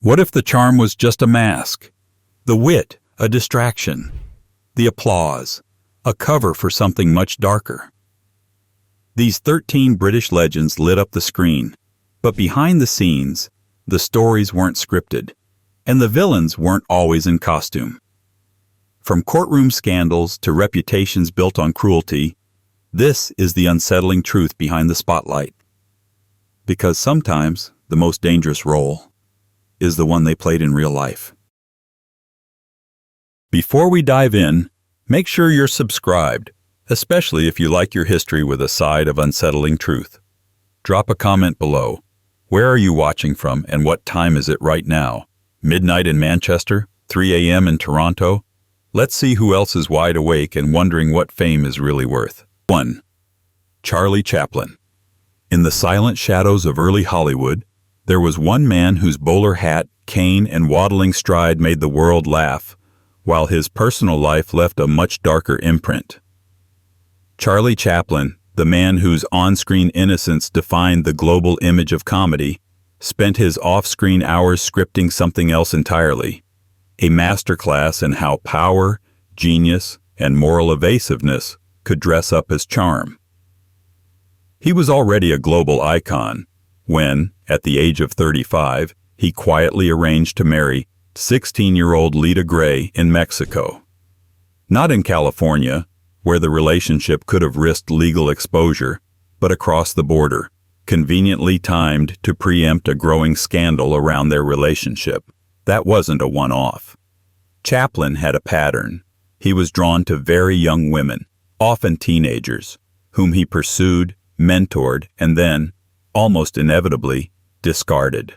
What if the charm was just a mask? The wit, a distraction. The applause, a cover for something much darker. These 13 British legends lit up the screen, but behind the scenes, the stories weren't scripted, and the villains weren't always in costume. From courtroom scandals to reputations built on cruelty, this is the unsettling truth behind the spotlight. Because sometimes the most dangerous role is the one they played in real life. Before we dive in, make sure you're subscribed, especially if you like your history with a side of unsettling truth. Drop a comment below. Where are you watching from and what time is it right now? Midnight in Manchester? 3 a.m. in Toronto? Let's see who else is wide awake and wondering what fame is really worth. 1. Charlie Chaplin. In the silent shadows of early Hollywood, there was one man whose bowler hat, cane, and waddling stride made the world laugh, while his personal life left a much darker imprint. Charlie Chaplin, the man whose on-screen innocence defined the global image of comedy, spent his off-screen hours scripting something else entirely, a masterclass in how power, genius, and moral evasiveness could dress up as charm. He was already a global icon when, at the age of 35, he quietly arranged to marry 16-year-old Lita Gray in Mexico. Not in California, where the relationship could have risked legal exposure, but across the border, conveniently timed to preempt a growing scandal around their relationship. That wasn't a one-off. Chaplin had a pattern. He was drawn to very young women, often teenagers, whom he pursued, mentored, and then, almost inevitably, discarded.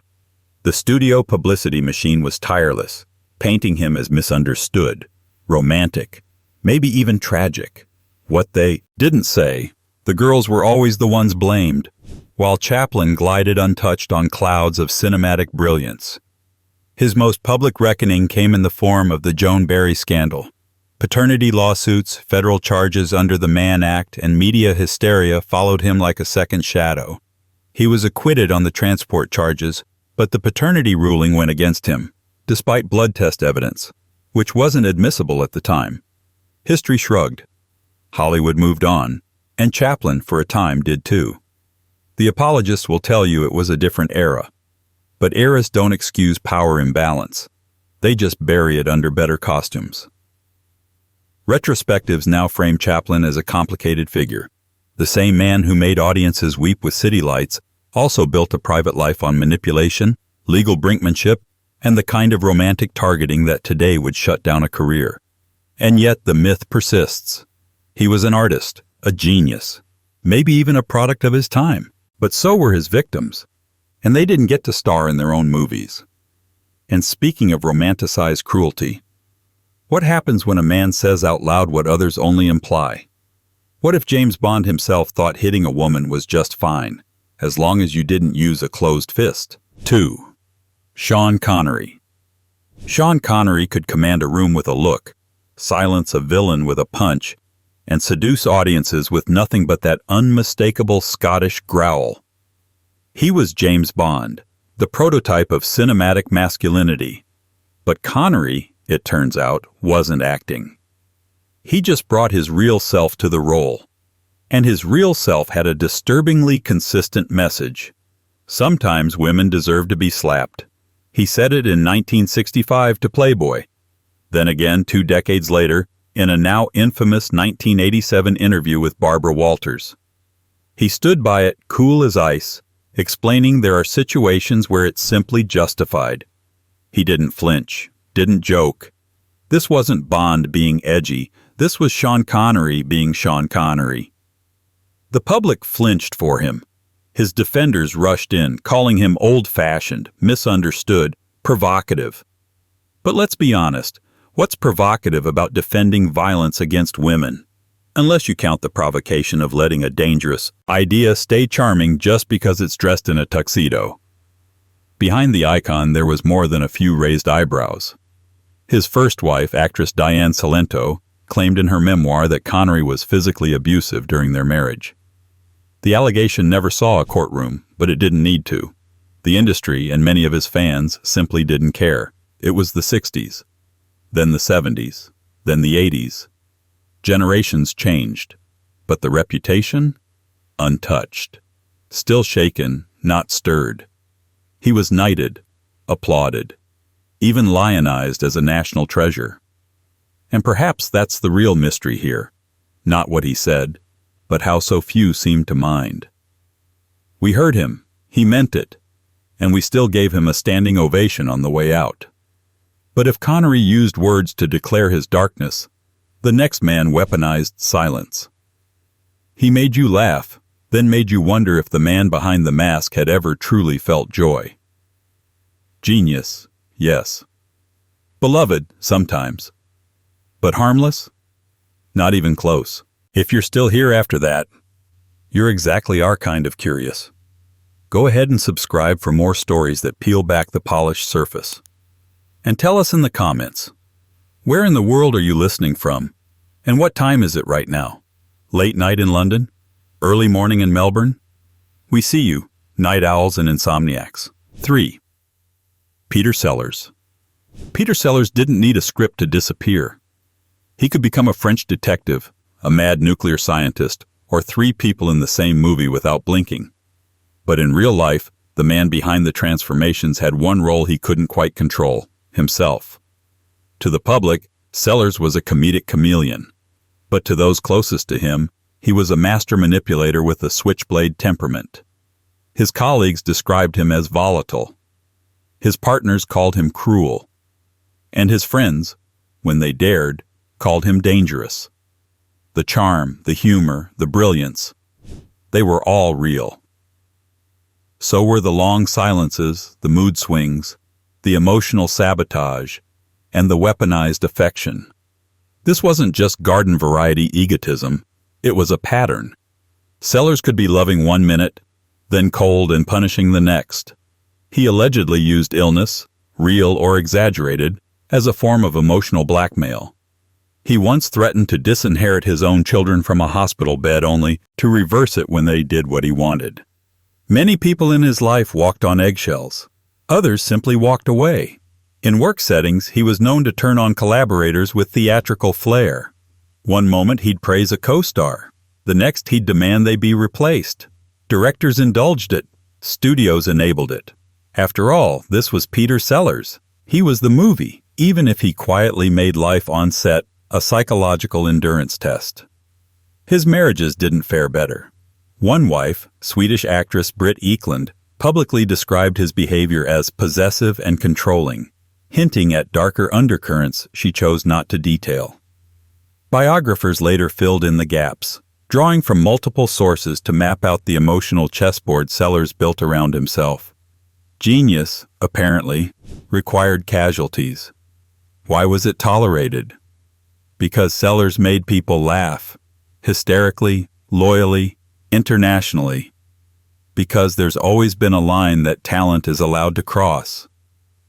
The studio publicity machine was tireless, painting him as misunderstood, romantic, maybe even tragic. What they didn't say, the girls were always the ones blamed, while Chaplin glided untouched on clouds of cinematic brilliance. His most public reckoning came in the form of the Joan Barry scandal. Paternity lawsuits, federal charges under the Mann Act, and media hysteria followed him like a second shadow. He was acquitted on the transport charges, but the paternity ruling went against him, despite blood test evidence, which wasn't admissible at the time. History shrugged. Hollywood moved on, and Chaplin, for a time, did too. The apologists will tell you it was a different era, but eras don't excuse power imbalance. They just bury it under better costumes. Retrospectives now frame Chaplin as a complicated figure. The same man who made audiences weep with city lights also built a private life on manipulation, legal brinkmanship, and the kind of romantic targeting that today would shut down a career. And yet the myth persists. He was an artist, a genius, maybe even a product of his time, but so were his victims, and they didn't get to star in their own movies. And speaking of romanticized cruelty, what happens when a man says out loud what others only imply? What if James Bond himself thought hitting a woman was just fine, as long as you didn't use a closed fist? 2. Sean Connery. Sean Connery could command a room with a look, silence a villain with a punch, and seduce audiences with nothing but that unmistakable Scottish growl. He was James Bond, the prototype of cinematic masculinity. But Connery, it turns out, wasn't acting. He just brought his real self to the role. And his real self had a disturbingly consistent message. Sometimes women deserve to be slapped. He said it in 1965 to Playboy. Then again, 2 decades later, in a now infamous 1987 interview with Barbara Walters. He stood by it, cool as ice, explaining there are situations where it's simply justified. He didn't flinch, didn't joke. This wasn't Bond being edgy. This was Sean Connery being Sean Connery. The public flinched for him. His defenders rushed in, calling him old-fashioned, misunderstood, provocative. But let's be honest, what's provocative about defending violence against women? Unless you count the provocation of letting a dangerous idea stay charming just because it's dressed in a tuxedo. Behind the icon there was more than a few raised eyebrows. His first wife, actress Diane Salento, claimed in her memoir that Connery was physically abusive during their marriage. The allegation never saw a courtroom, but it didn't need to. The industry and many of his fans simply didn't care. It was the 60s, then the 70s, then the 80s. Generations changed, but the reputation? Untouched. Still shaken, not stirred. He was knighted, applauded, even lionized as a national treasure. And perhaps that's the real mystery here. Not what he said, but how so few seemed to mind. We heard him, he meant it, and we still gave him a standing ovation on the way out. But if Connery used words to declare his darkness, the next man weaponized silence. He made you laugh, then made you wonder if the man behind the mask had ever truly felt joy. Genius, yes. Beloved, sometimes. But harmless? Not even close. If you're still here after that, you're exactly our kind of curious. Go ahead and subscribe for more stories that peel back the polished surface. And tell us in the comments, where in the world are you listening from? And what time is it right now? Late night in London? Early morning in Melbourne? We see you, night owls and insomniacs. 3. Peter Sellers. Peter Sellers didn't need a script to disappear. He could become a French detective, a mad nuclear scientist, or 3 people in the same movie without blinking. But in real life, the man behind the transformations had one role he couldn't quite control: himself. To the public, Sellers was a comedic chameleon. But to those closest to him, he was a master manipulator with a switchblade temperament. His colleagues described him as volatile. His partners called him cruel. And his friends, when they dared, called him dangerous. The charm, the humor, the brilliance, they were all real. So were the long silences, the mood swings, the emotional sabotage, and the weaponized affection. This wasn't just garden-variety egotism, it was a pattern. Sellers could be loving one minute, then cold and punishing the next. He allegedly used illness, real or exaggerated, as a form of emotional blackmail. He once threatened to disinherit his own children from a hospital bed only to reverse it when they did what he wanted. Many people in his life walked on eggshells. Others simply walked away. In work settings, he was known to turn on collaborators with theatrical flair. One moment he'd praise a co-star. The next he'd demand they be replaced. Directors indulged it. Studios enabled it. After all, this was Peter Sellers. He was the movie, even if he quietly made life on set a psychological endurance test. His marriages didn't fare better. One wife, Swedish actress Britt Ekland, publicly described his behavior as possessive and controlling, hinting at darker undercurrents she chose not to detail. Biographers later filled in the gaps, drawing from multiple sources to map out the emotional chessboard Sellers built around himself. Genius, apparently, required casualties. Why was it tolerated? Because Sellers made people laugh, hysterically, loyally, internationally. Because there's always been a line that talent is allowed to cross.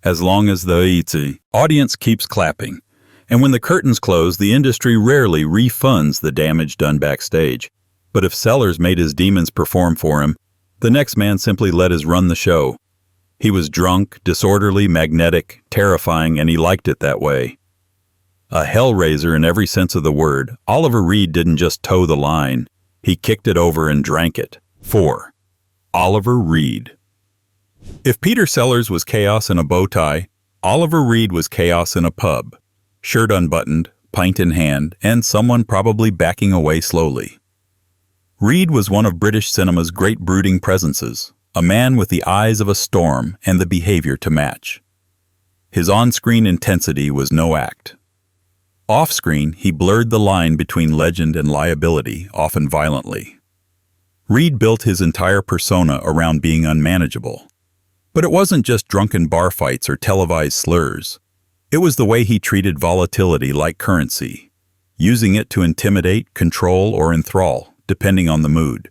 As long as the audience keeps clapping. And when the curtains close, the industry rarely refunds the damage done backstage. But if Sellers made his demons perform for him, the next man simply let his run the show. He was drunk, disorderly, magnetic, terrifying, and he liked it that way. A hellraiser in every sense of the word, Oliver Reed didn't just toe the line, he kicked it over and drank it. 4. Oliver Reed. If Peter Sellers was chaos in a bow tie, Oliver Reed was chaos in a pub. Shirt unbuttoned, pint in hand, and someone probably backing away slowly. Reed was one of British cinema's great brooding presences, a man with the eyes of a storm and the behavior to match. His on-screen intensity was no act. Off-screen, he blurred the line between legend and liability, often violently. Reed built his entire persona around being unmanageable. But it wasn't just drunken bar fights or televised slurs. It was the way he treated volatility like currency, using it to intimidate, control, or enthrall, depending on the mood.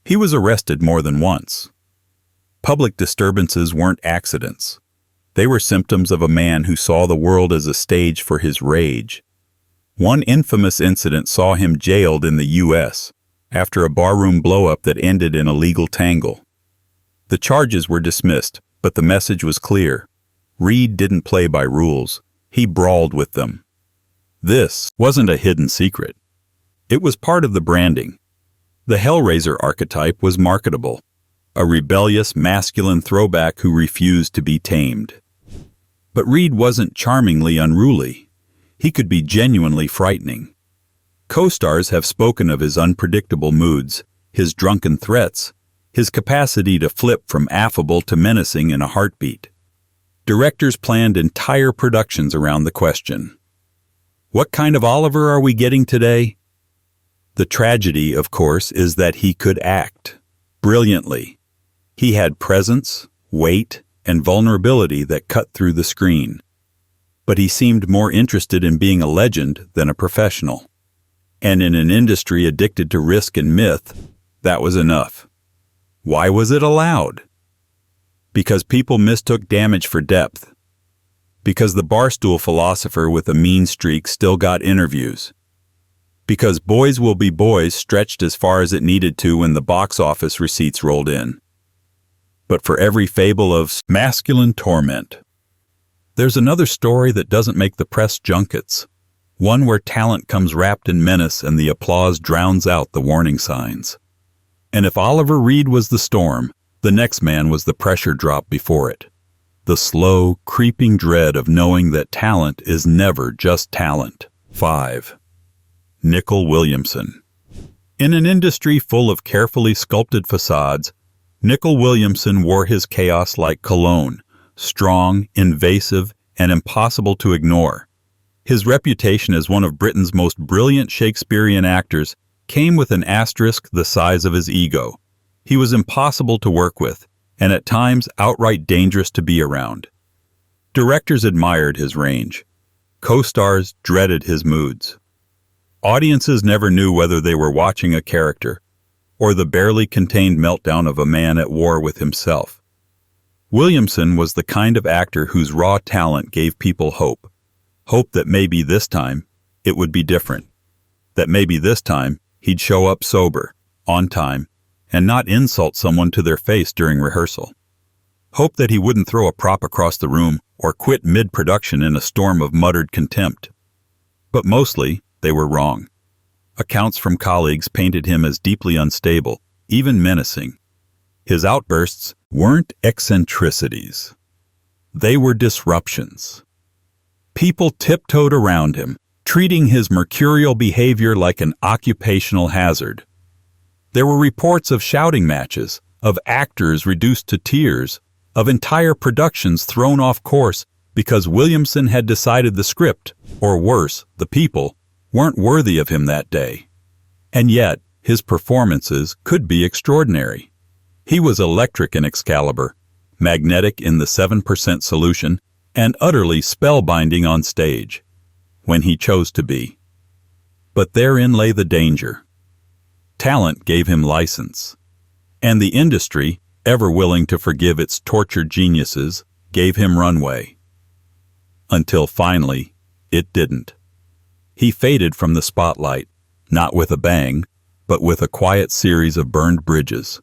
He was arrested more than once. Public disturbances weren't accidents. They were symptoms of a man who saw the world as a stage for his rage. One infamous incident saw him jailed in the U.S. after a barroom blow-up that ended in a legal tangle. The charges were dismissed, but the message was clear. Reed didn't play by rules. He brawled with them. This wasn't a hidden secret. It was part of the branding. The Hellraiser archetype was marketable, a rebellious, masculine throwback who refused to be tamed. But Reed wasn't charmingly unruly. He could be genuinely frightening. Co-stars have spoken of his unpredictable moods, his drunken threats, his capacity to flip from affable to menacing in a heartbeat. Directors planned entire productions around the question. What kind of Oliver are we getting today? The tragedy, of course, is that he could act brilliantly. He had presence, weight, and vulnerability that cut through the screen. But he seemed more interested in being a legend than a professional. And in an industry addicted to risk and myth, that was enough. Why was it allowed? Because people mistook damage for depth. Because the barstool philosopher with a mean streak still got interviews. Because Boys Will Be Boys stretched as far as it needed to when the box office receipts rolled in. But for every fable of masculine torment, there's another story that doesn't make the press junkets. One where talent comes wrapped in menace and the applause drowns out the warning signs. And if Oliver Reed was the storm, the next man was the pressure drop before it. The slow, creeping dread of knowing that talent is never just talent. 5. Nicol Williamson. In an industry full of carefully sculpted facades, Nicol Williamson wore his chaos like cologne, strong, invasive, and impossible to ignore. His reputation as one of Britain's most brilliant Shakespearean actors came with an asterisk the size of his ego. He was impossible to work with, and at times outright dangerous to be around. Directors admired his range. Co-stars dreaded his moods. Audiences never knew whether they were watching a character or the barely contained meltdown of a man at war with himself. Williamson was the kind of actor whose raw talent gave people hope. Hope that maybe this time it would be different. That maybe this time he'd show up sober, on time, and not insult someone to their face during rehearsal. Hope that he wouldn't throw a prop across the room or quit mid-production in a storm of muttered contempt. But mostly, they were wrong. Accounts from colleagues painted him as deeply unstable, even menacing. His outbursts weren't eccentricities. They were disruptions. People tiptoed around him, treating his mercurial behavior like an occupational hazard. There were reports of shouting matches, of actors reduced to tears, of entire productions thrown off course because Williamson had decided the script, or worse, the people, weren't worthy of him that day. And yet, his performances could be extraordinary. He was electric in Excalibur, magnetic in the 7% Solution, and utterly spellbinding on stage, when he chose to be. But therein lay the danger. Talent gave him license, and the industry, ever willing to forgive its tortured geniuses, gave him runway. Until finally, it didn't. He faded from the spotlight, not with a bang, but with a quiet series of burned bridges.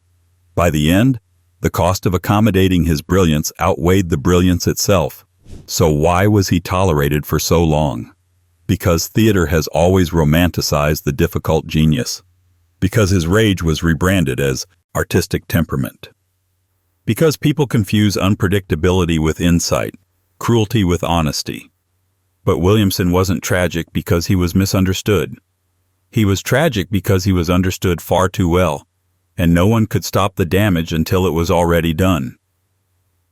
By the end, the cost of accommodating his brilliance outweighed the brilliance itself. So why was he tolerated for so long? Because theater has always romanticized the difficult genius. Because his rage was rebranded as artistic temperament. Because people confuse unpredictability with insight, cruelty with honesty. But Williamson wasn't tragic because he was misunderstood. He was tragic because he was understood far too well, and no one could stop the damage until it was already done.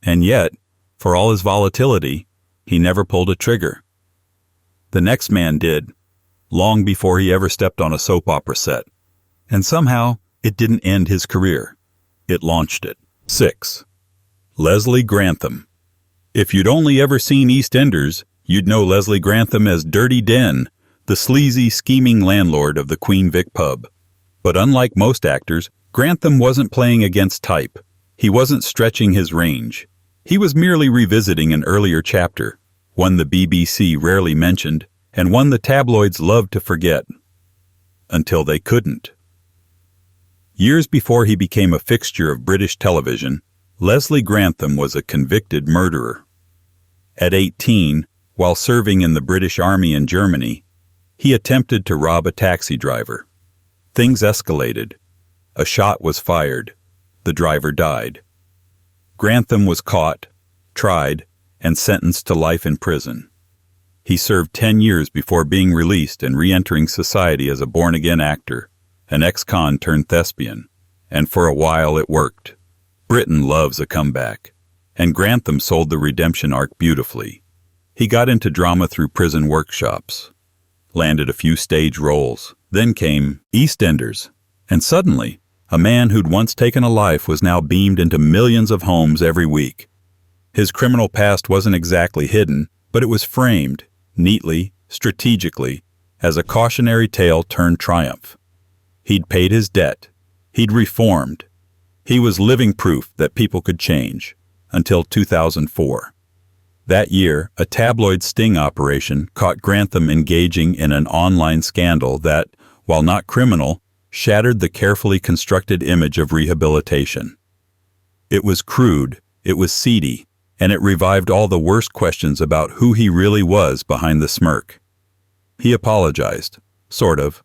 And yet, for all his volatility, he never pulled a trigger. The next man did, long before he ever stepped on a soap opera set. And somehow, it didn't end his career. It launched it. 6. Leslie Grantham. If you'd only ever seen EastEnders, you'd know Leslie Grantham as Dirty Den, the sleazy, scheming landlord of the Queen Vic pub. But unlike most actors, Grantham wasn't playing against type. He wasn't stretching his range. He was merely revisiting an earlier chapter, one the BBC rarely mentioned, and one the tabloids loved to forget. Until they couldn't. Years before he became a fixture of British television, Leslie Grantham was a convicted murderer. At 18, while serving in the British Army in Germany, he attempted to rob a taxi driver. Things escalated. A shot was fired. The driver died. Grantham was caught, tried, and sentenced to life in prison. He served 10 years before being released and re-entering society as a born-again actor, an ex-con turned thespian, and for a while it worked. Britain loves a comeback, and Grantham sold the redemption arc beautifully. He got into drama through prison workshops, landed a few stage roles, then came EastEnders, and suddenly, a man who'd once taken a life was now beamed into millions of homes every week. His criminal past wasn't exactly hidden, but it was framed, neatly, strategically, as a cautionary tale turned triumph. He'd paid his debt. He'd reformed. He was living proof that people could change, until 2004. That year, a tabloid sting operation caught Grantham engaging in an online scandal that, while not criminal, shattered the carefully constructed image of rehabilitation. It was crude, it was seedy, and it revived all the worst questions about who he really was behind the smirk. He apologized, sort of,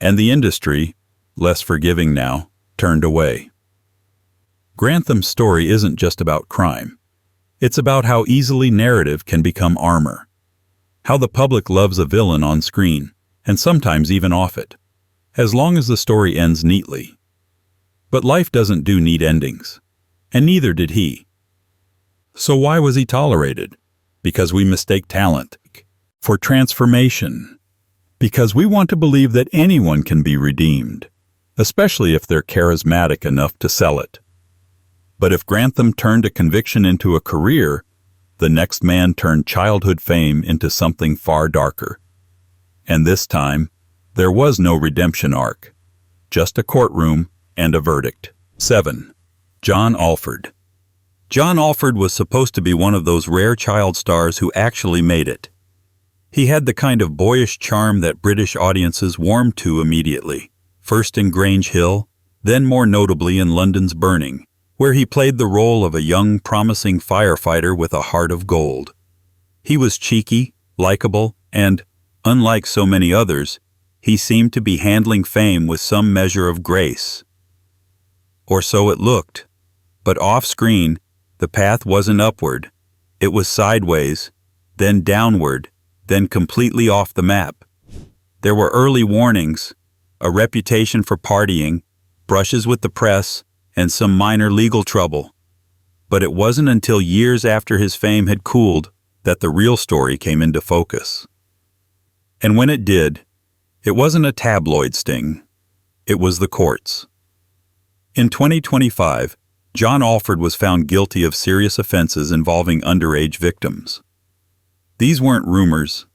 and the industry, less forgiving now, turned away. Grantham's story isn't just about crime. It's about how easily narrative can become armor. How the public loves a villain on screen, and sometimes even off it, as long as the story ends neatly. But life doesn't do neat endings, and neither did he. So why was he tolerated? Because we mistake talent for transformation. Because we want to believe that anyone can be redeemed, especially if they're charismatic enough to sell it. But if Grantham turned a conviction into a career, the next man turned childhood fame into something far darker. And this time, there was no redemption arc, just a courtroom and a verdict. 7. John Alford. John Alford was supposed to be one of those rare child stars who actually made it. He had the kind of boyish charm that British audiences warmed to immediately, first in Grange Hill, then more notably in London's Burning, where he played the role of a young, promising firefighter with a heart of gold. He was cheeky, likable, and, unlike so many others, he seemed to be handling fame with some measure of grace. Or so it looked. But off-screen, the path wasn't upward. It was sideways, then downward, then completely off the map. There were early warnings, a reputation for partying, brushes with the press, and some minor legal trouble. But it wasn't until years after his fame had cooled that the real story came into focus. And when it did, it wasn't a tabloid sting. It was the courts. In 2025, John Alford was found guilty of serious offenses involving underage victims. These weren't rumors.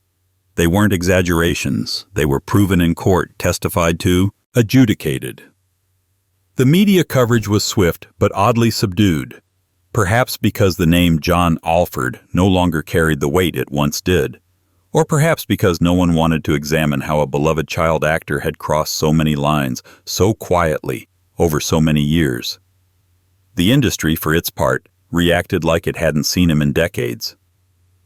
They weren't exaggerations. They were proven in court, testified to, adjudicated. The media coverage was swift but oddly subdued, perhaps because the name John Alford no longer carried the weight it once did, or perhaps because no one wanted to examine how a beloved child actor had crossed so many lines so quietly over so many years. The industry, for its part, reacted like it hadn't seen him in decades.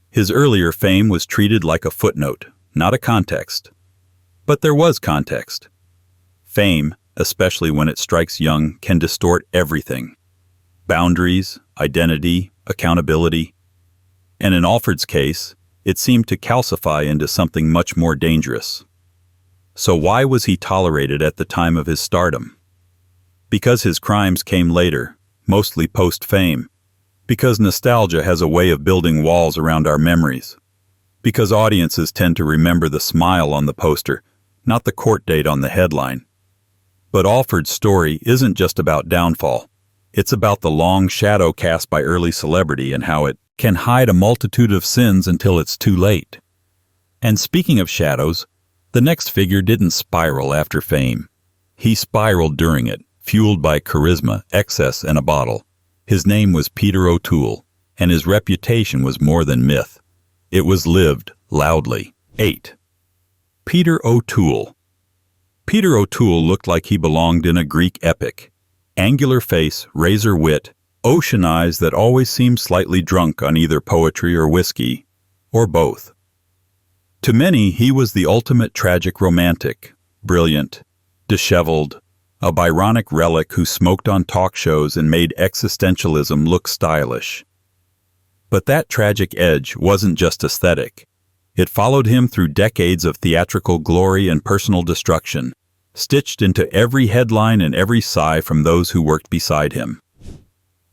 His earlier fame was treated like a footnote, not a context. But there was context. Fame, especially when it strikes young, can distort everything. Boundaries, identity, accountability. And in Alford's case, it seemed to calcify into something much more dangerous. So why was he tolerated at the time of his stardom? Because his crimes came later, mostly post-fame. Because nostalgia has a way of building walls around our memories. Because audiences tend to remember the smile on the poster, not the court date on the headline. But Alford's story isn't just about downfall. It's about the long shadow cast by early celebrity and how it can hide a multitude of sins until it's too late. And speaking of shadows, the next figure didn't spiral after fame. He spiraled during it, fueled by charisma, excess, and a bottle. His name was Peter O'Toole, and his reputation was more than myth. It was lived loudly. 8. Peter O'Toole. Peter O'Toole looked like he belonged in a Greek epic. Angular face, razor wit, ocean eyes that always seemed slightly drunk on either poetry or whiskey, or both. To many, he was the ultimate tragic romantic, brilliant, disheveled, a Byronic relic who smoked on talk shows and made existentialism look stylish. But that tragic edge wasn't just aesthetic. It followed him through decades of theatrical glory and personal destruction, stitched into every headline and every sigh from those who worked beside him.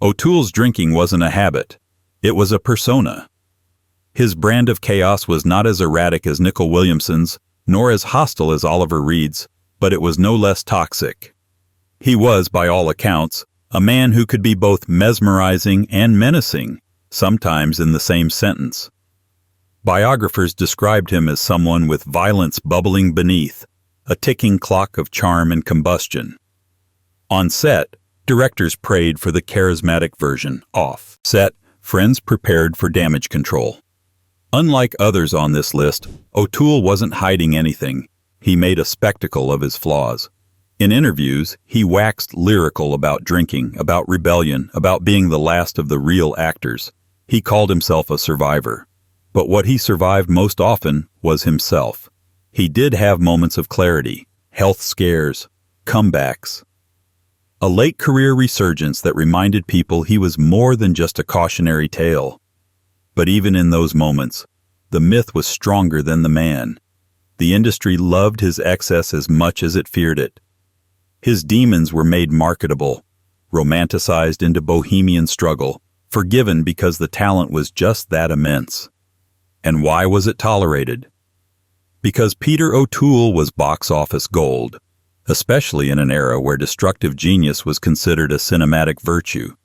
O'Toole's drinking wasn't a habit. It was a persona. His brand of chaos was not as erratic as Nicol Williamson's, nor as hostile as Oliver Reed's, but it was no less toxic. He was, by all accounts, a man who could be both mesmerizing and menacing, sometimes in the same sentence. Biographers described him as someone with violence bubbling beneath, a ticking clock of charm and combustion. On set, directors prayed for the charismatic version. Off set, friends prepared for damage control. Unlike others on this list, O'Toole wasn't hiding anything. He made a spectacle of his flaws. In interviews, he waxed lyrical about drinking, about rebellion, about being the last of the real actors. He called himself a survivor. But what he survived most often was himself. He did have moments of clarity, health scares, comebacks. A late career resurgence that reminded people he was more than just a cautionary tale. But even in those moments, the myth was stronger than the man. The industry loved his excess as much as it feared it. His demons were made marketable, romanticized into bohemian struggle, forgiven because the talent was just that immense. And why was it tolerated? Because Peter O'Toole was box office gold, especially in an era where destructive genius was considered a cinematic virtue.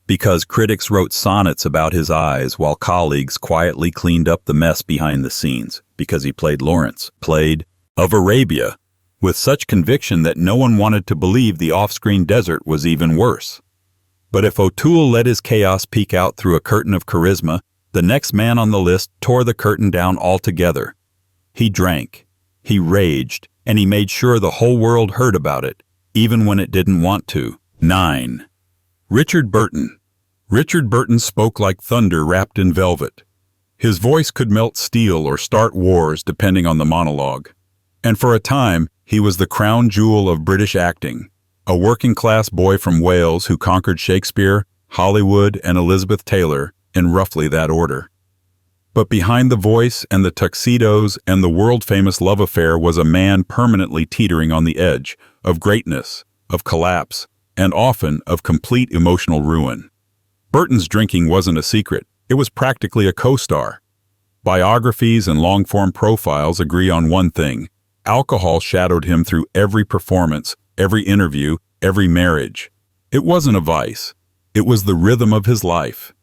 Because critics wrote sonnets about his eyes while colleagues quietly cleaned up the mess behind the scenes, because he played Laurence, played of Arabia, with such conviction that no one wanted to believe the off-screen desert was even worse. But if O'Toole let his chaos peek out through a curtain of charisma, the next man on the list tore the curtain down altogether. He drank, he raged, and he made sure the whole world heard about it, even when it didn't want to. 9. Richard Burton. Richard Burton spoke like thunder wrapped in velvet. His voice could melt steel or start wars depending on the monologue. And for a time, he was the crown jewel of British acting, a working-class boy from Wales who conquered Shakespeare, Hollywood, and Elizabeth Taylor, in roughly that order. But behind the voice and the tuxedos and the world-famous love affair was a man permanently teetering on the edge of greatness, of collapse, and often of complete emotional ruin. Burton's drinking wasn't a secret. It was practically a co-star. Biographies and long-form profiles agree on one thing. Alcohol shadowed him through every performance, every interview, every marriage. It wasn't a vice. It was the rhythm of his life.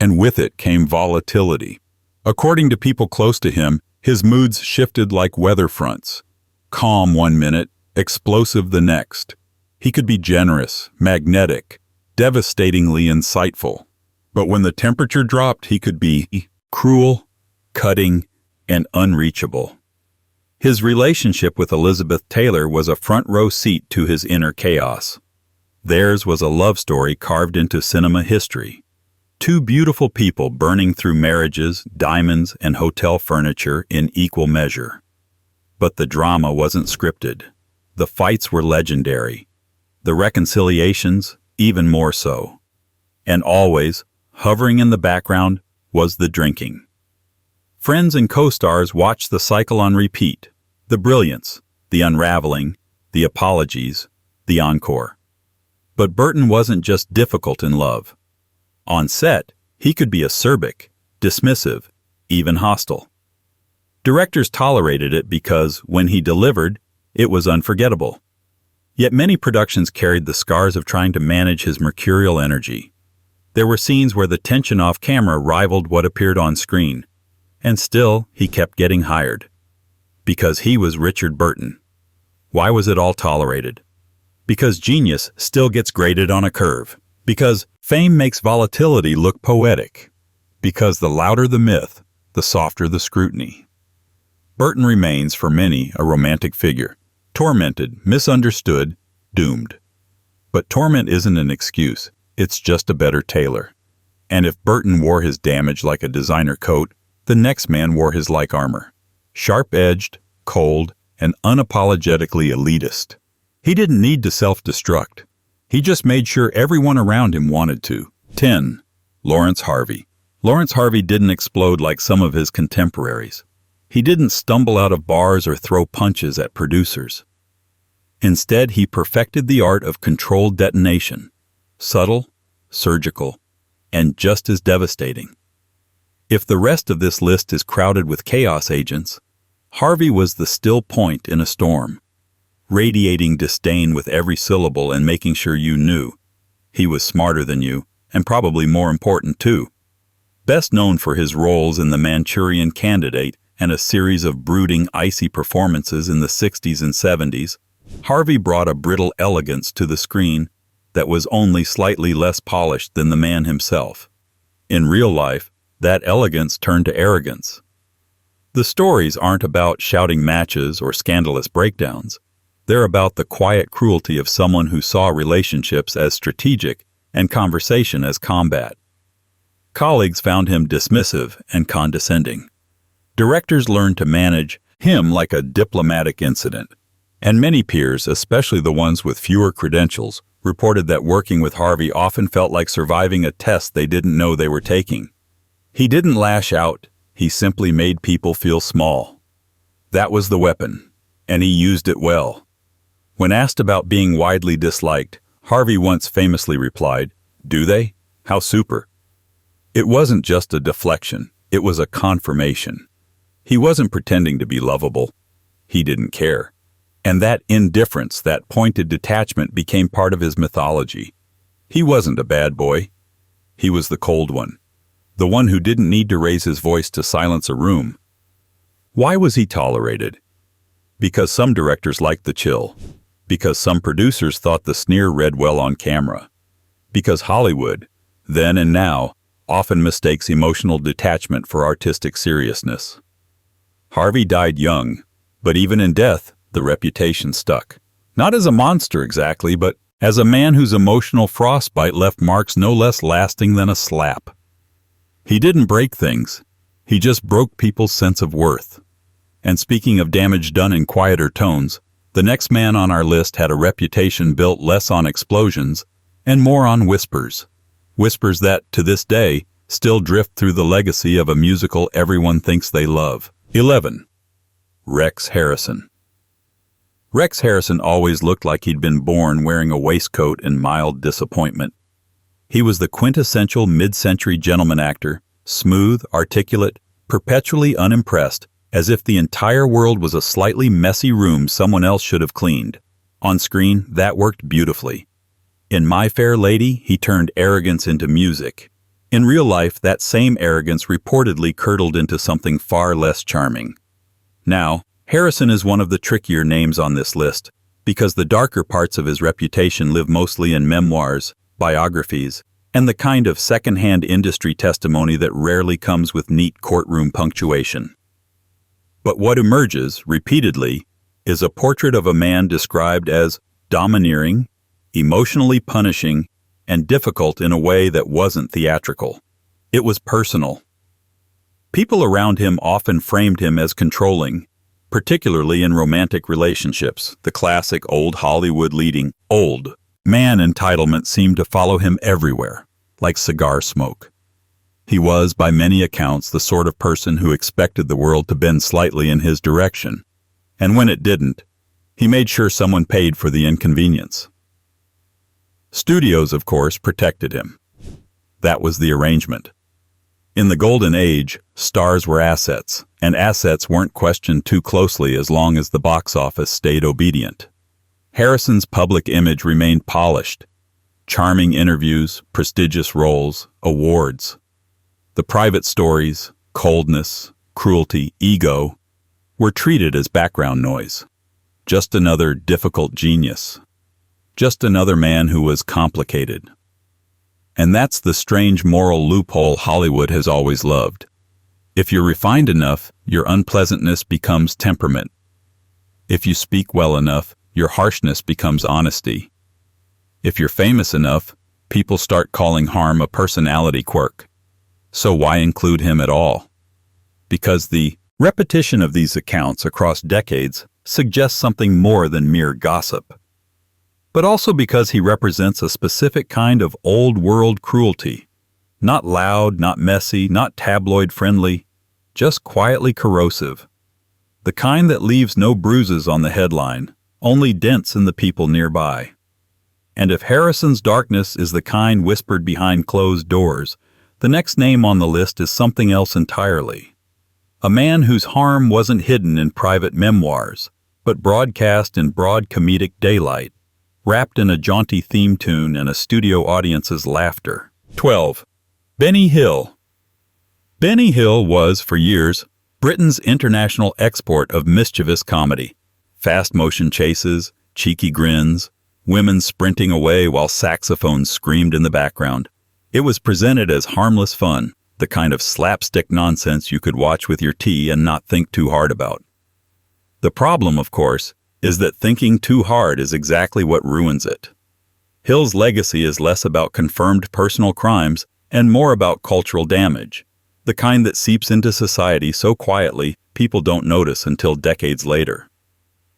And with it came volatility. According to people close to him, his moods shifted like weather fronts. Calm one minute, explosive the next. He could be generous, magnetic, devastatingly insightful. But when the temperature dropped, he could be cruel, cutting, and unreachable. His relationship with Elizabeth Taylor was a front-row seat to his inner chaos. Theirs was a love story carved into cinema history. Two beautiful people burning through marriages, diamonds, and hotel furniture in equal measure. But the drama wasn't scripted. The fights were legendary. The reconciliations, even more so. And always, hovering in the background, was the drinking. Friends and co-stars watched the cycle on repeat. The brilliance, the unraveling, the apologies, the encore. But Burton wasn't just difficult in love. On set, he could be acerbic, dismissive, even hostile. Directors tolerated it because, when he delivered, it was unforgettable. Yet many productions carried the scars of trying to manage his mercurial energy. There were scenes where the tension off camera rivaled what appeared on screen. And still, he kept getting hired. Because he was Richard Burton. Why was it all tolerated? Because genius still gets graded on a curve. Because fame makes volatility look poetic. Because the louder the myth, the softer the scrutiny. Burton remains, for many, a romantic figure. Tormented, misunderstood, doomed. But torment isn't an excuse. it's just a better tailor. And if Burton wore his damage like a designer coat, the next man wore his like armor. Sharp-edged, cold, and unapologetically elitist. He didn't need to self-destruct. He just made sure everyone around him wanted to. 10. Laurence Harvey. Laurence Harvey didn't explode like some of his contemporaries. He didn't stumble out of bars or throw punches at producers. Instead, he perfected the art of controlled detonation. Subtle, surgical, and just as devastating. If the rest of this list is crowded with chaos agents, Harvey was the still point in a storm, radiating disdain with every syllable and making sure you knew. He was smarter than you, and probably more important too. Best known for his roles in The Manchurian Candidate and a series of brooding, icy performances in the 60s and 70s, Harvey brought a brittle elegance to the screen that was only slightly less polished than the man himself. In real life, that elegance turned to arrogance. The stories aren't about shouting matches or scandalous breakdowns. They're about the quiet cruelty of someone who saw relationships as strategic and conversation as combat. Colleagues found him dismissive and condescending. Directors learned to manage him like a diplomatic incident. And many peers, especially the ones with fewer credentials, reported that working with Harvey often felt like surviving a test they didn't know they were taking. He didn't lash out, he simply made people feel small. That was the weapon, and he used it well. When asked about being widely disliked, Harvey once famously replied, "Do they? How super." It wasn't just a deflection, it was a confirmation. He wasn't pretending to be lovable. He didn't care. And that indifference, that pointed detachment became part of his mythology. He wasn't a bad boy. He was the cold one. The one who didn't need to raise his voice to silence a room. Why was he tolerated? Because some directors liked the chill. Because some producers thought the sneer read well on camera. Because Hollywood, then and now, often mistakes emotional detachment for artistic seriousness. Harvey died young, but even in death, the reputation stuck. Not as a monster exactly, but as a man whose emotional frostbite left marks no less lasting than a slap. He didn't break things. He just broke people's sense of worth. And speaking of damage done in quieter tones, the next man on our list had a reputation built less on explosions and more on whispers. Whispers that, to this day, still drift through the legacy of a musical everyone thinks they love. 11. Rex Harrison. Rex Harrison always looked like he'd been born wearing a waistcoat in mild disappointment. He was the quintessential mid-century gentleman actor, smooth, articulate, perpetually unimpressed, as if the entire world was a slightly messy room someone else should have cleaned. On screen, that worked beautifully. In My Fair Lady, he turned arrogance into music. In real life, that same arrogance reportedly curdled into something far less charming. Now, Harrison is one of the trickier names on this list, because the darker parts of his reputation live mostly in memoirs, biographies, and the kind of second-hand industry testimony that rarely comes with neat courtroom punctuation. But what emerges, repeatedly, is a portrait of a man described as domineering, emotionally punishing, and difficult in a way that wasn't theatrical. It was personal. People around him often framed him as controlling, particularly in romantic relationships. The classic old Hollywood leading old man entitlement seemed to follow him everywhere, like cigar smoke. He was, by many accounts, the sort of person who expected the world to bend slightly in his direction, and when it didn't, he made sure someone paid for the inconvenience. Studios, of course, protected him. That was the arrangement. In the Golden Age, stars were assets, and assets weren't questioned too closely as long as the box office stayed obedient. Harrison's public image remained polished. Charming interviews, prestigious roles, awards. The private stories, coldness, cruelty, ego, were treated as background noise. Just another difficult genius. Just another man who was complicated. And that's the strange moral loophole Hollywood has always loved. If you're refined enough, your unpleasantness becomes temperament. If you speak well enough, your harshness becomes honesty. If you're famous enough, people start calling harm a personality quirk. So why include him at all? Because the repetition of these accounts across decades suggests something more than mere gossip. But also because he represents a specific kind of old-world cruelty. Not loud, not messy, not tabloid-friendly, just quietly corrosive. The kind that leaves no bruises on the headline, only dents in the people nearby. And if Harrison's darkness is the kind whispered behind closed doors, the next name on the list is something else entirely. A man whose harm wasn't hidden in private memoirs, but broadcast in broad comedic daylight, wrapped in a jaunty theme tune and a studio audience's laughter. 12. Benny Hill. Benny Hill was, for years, Britain's international export of mischievous comedy. Fast motion chases, cheeky grins, women sprinting away while saxophones screamed in the background. It was presented as harmless fun, the kind of slapstick nonsense you could watch with your tea and not think too hard about. The problem, of course, is that thinking too hard is exactly what ruins it. Hill's legacy is less about confirmed personal crimes and more about cultural damage, the kind that seeps into society so quietly people don't notice until decades later.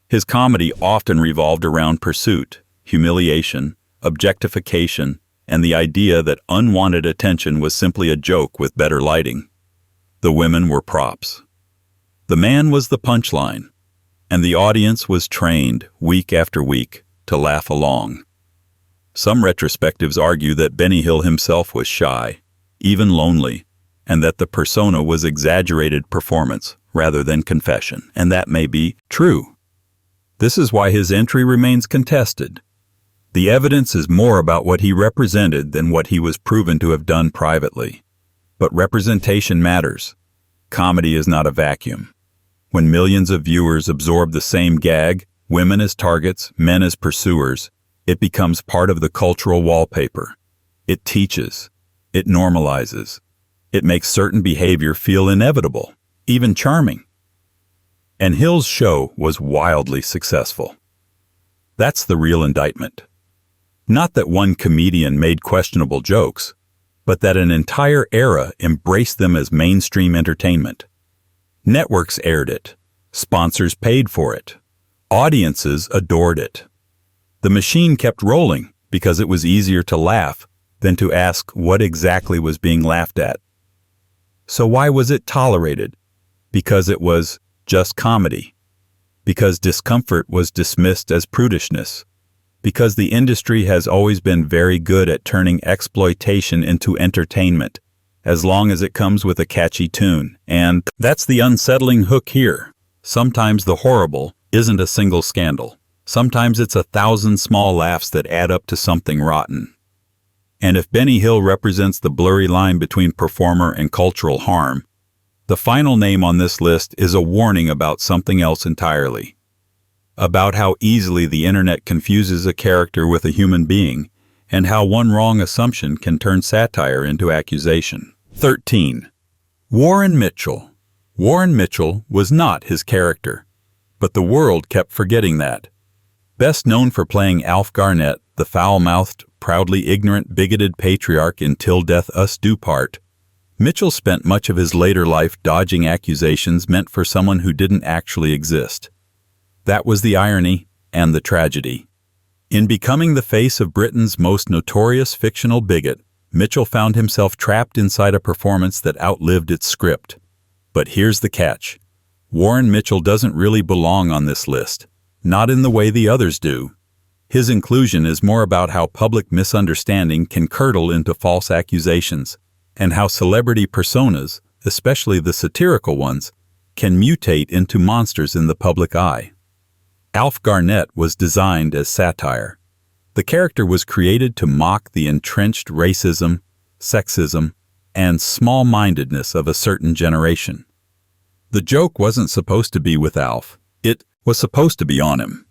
His comedy often revolved around pursuit, humiliation, objectification, and the idea that unwanted attention was simply a joke with better lighting. The women were props. The man was the punchline, and the audience was trained, week after week, to laugh along. Some retrospectives argue that Benny Hill himself was shy, even lonely, and that the persona was exaggerated performance rather than confession, and that may be true. This is why his entry remains contested. The evidence is more about what he represented than what he was proven to have done privately. But representation matters. Comedy is not a vacuum. When millions of viewers absorb the same gag, women as targets, men as pursuers, it becomes part of the cultural wallpaper. It teaches. It normalizes. It makes certain behavior feel inevitable, even charming. And Hill's show was wildly successful. That's the real indictment. Not that one comedian made questionable jokes, but that an entire era embraced them as mainstream entertainment. Networks aired it. Sponsors paid for it. Audiences adored it. The machine kept rolling because it was easier to laugh than to ask what exactly was being laughed at. So why was it tolerated? Because it was just comedy. Because discomfort was dismissed as prudishness. Because the industry has always been very good at turning exploitation into entertainment, as long as it comes with a catchy tune. And that's the unsettling hook here. Sometimes the horrible isn't a single scandal. Sometimes it's 1,000 small laughs that add up to something rotten. And if Benny Hill represents the blurry line between performer and cultural harm, the final name on this list is a warning about something else entirely. About how easily the internet confuses a character with a human being, and how one wrong assumption can turn satire into accusation. 13. Warren Mitchell. Warren Mitchell was not his character, but the world kept forgetting that. Best known for playing Alf Garnett, the foul-mouthed, proudly ignorant, bigoted patriarch in Till Death Us Do Part, Mitchell spent much of his later life dodging accusations meant for someone who didn't actually exist. That was the irony and the tragedy. In becoming the face of Britain's most notorious fictional bigot, Mitchell found himself trapped inside a performance that outlived its script. But here's the catch. Warren Mitchell doesn't really belong on this list, not in the way the others do. His inclusion is more about how public misunderstanding can curdle into false accusations, and how celebrity personas, especially the satirical ones, can mutate into monsters in the public eye. Alf Garnett was designed as satire. The character was created to mock the entrenched racism, sexism, and small-mindedness of a certain generation. The joke wasn't supposed to be with Alf. It was supposed to be on him.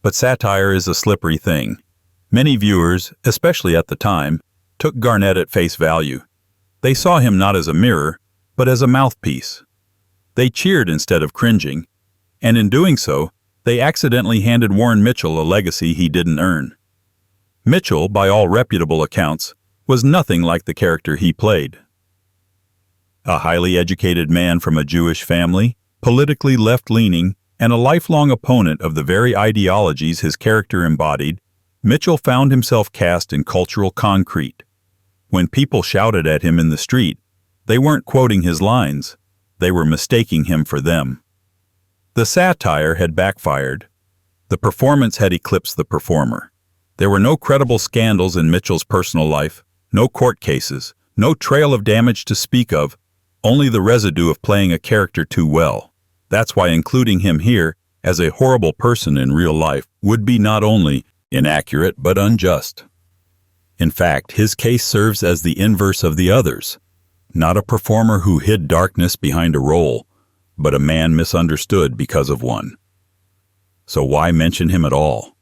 But satire is a slippery thing. Many viewers, especially at the time, took Garnett at face value. They saw him not as a mirror, but as a mouthpiece. They cheered instead of cringing, and in doing so, they accidentally handed Warren Mitchell a legacy he didn't earn. Mitchell, by all reputable accounts, was nothing like the character he played. A highly educated man from a Jewish family, politically left-leaning, and a lifelong opponent of the very ideologies his character embodied, Mitchell found himself cast in cultural concrete. When people shouted at him in the street, they weren't quoting his lines, they were mistaking him for them. The satire had backfired. The performance had eclipsed the performer. There were no credible scandals in Mitchell's personal life, no court cases, no trail of damage to speak of, only the residue of playing a character too well. That's why including him here as a horrible person in real life would be not only inaccurate but unjust. In fact, his case serves as the inverse of the others. Not a performer who hid darkness behind a role, but a man misunderstood because of one. So why mention him at all?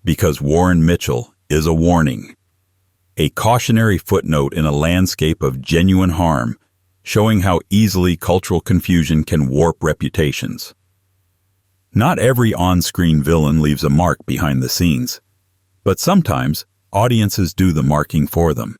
Because Warren Mitchell is a warning. A cautionary footnote in a landscape of genuine harm, showing how easily cultural confusion can warp reputations. Not every on-screen villain leaves a mark behind the scenes, but sometimes audiences do the marking for them.